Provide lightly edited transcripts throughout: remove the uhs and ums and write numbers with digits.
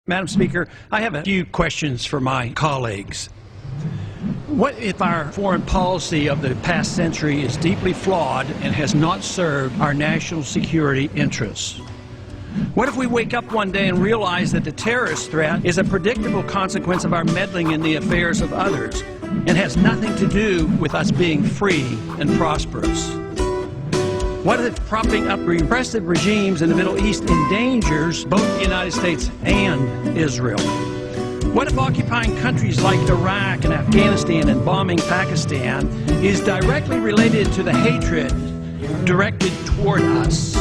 Madam Speaker, I have a few questions for my colleagues. What if our foreign policy of the past century is deeply flawed and has not served our national security interests? What if we wake up one day and realize that the terrorist threat is a predictable consequence of our meddling in the affairs of others and has nothing to do with us being free and prosperous? What if propping up repressive regimes in the Middle East endangers both the United States and Israel? What if occupying countries like Iraq and Afghanistan and bombing Pakistan is directly related to the hatred directed toward us?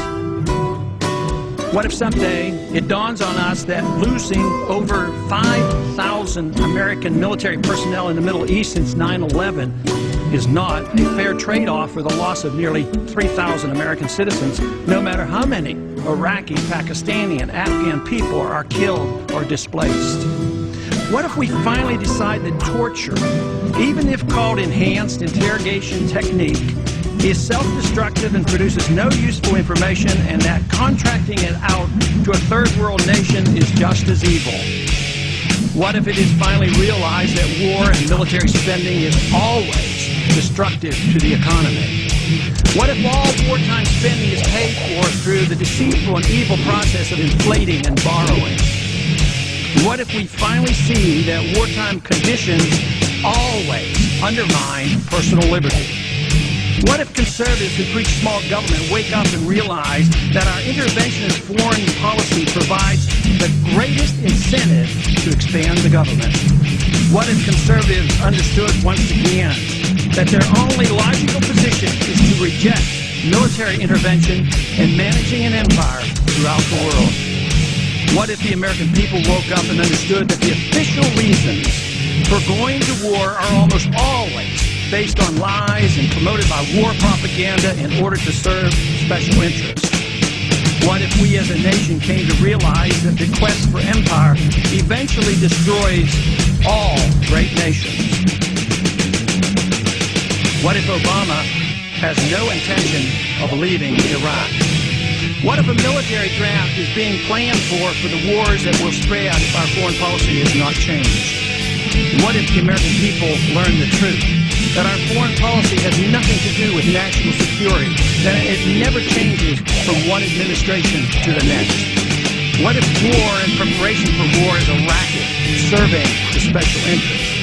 What if someday it dawns on us that losing over 5,000 American military personnel in the Middle East since 9/11 is not a fair trade-off for the loss of nearly 3,000 American citizens, no matter how many Iraqi, Pakistani, and Afghan people are killed or displaced? What if we finally decide that torture, even if called enhanced interrogation technique, is self-destructive and produces no useful information, and that contracting it out to a third world nation is just as evil? What if it is finally realized that war and military spending is always destructive to the economy? What if all wartime spending is paid for through the deceitful and evil process of inflating and borrowing? What if we finally see that wartime conditions always undermine personal liberty? What if conservatives who preach small government wake up and realize that our interventionist foreign policy provides the greatest incentive to expand the government? What if conservatives understood once again that their only logical position is to reject military intervention and managing an empire throughout the world? What if the American people woke up and understood that the official reasons for going to war are almost always based on lies and promoted by war propaganda in order to serve special interests? What if we as a nation came to realize that the quest for empire eventually destroys all great nations? What if Obama has no intention of leaving Iraq? What if a military draft is being planned for the wars that will spread if our foreign policy is not changed? What if the American people learn the truth, that our foreign policy has nothing to do with national security, that it never changes from one administration to the next? What if war and preparation for war is a racket serving the special interests?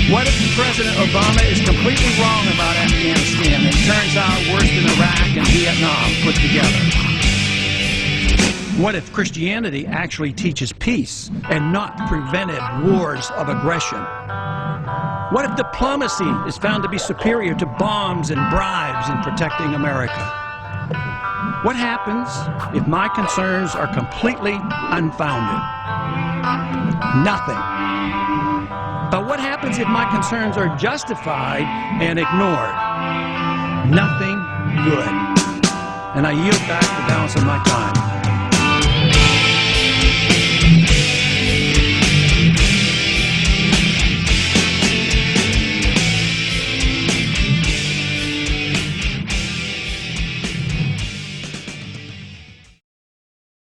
What if President Obama is completely wrong about Afghanistan and turns out worse than Iraq and Vietnam put together? What if Christianity actually teaches peace and not prevented wars of aggression? What if diplomacy is found to be superior to bombs and bribes in protecting America? What happens if my concerns are completely unfounded? Nothing. But what happens if my concerns are justified and ignored? Nothing good. And I yield back the balance of my time.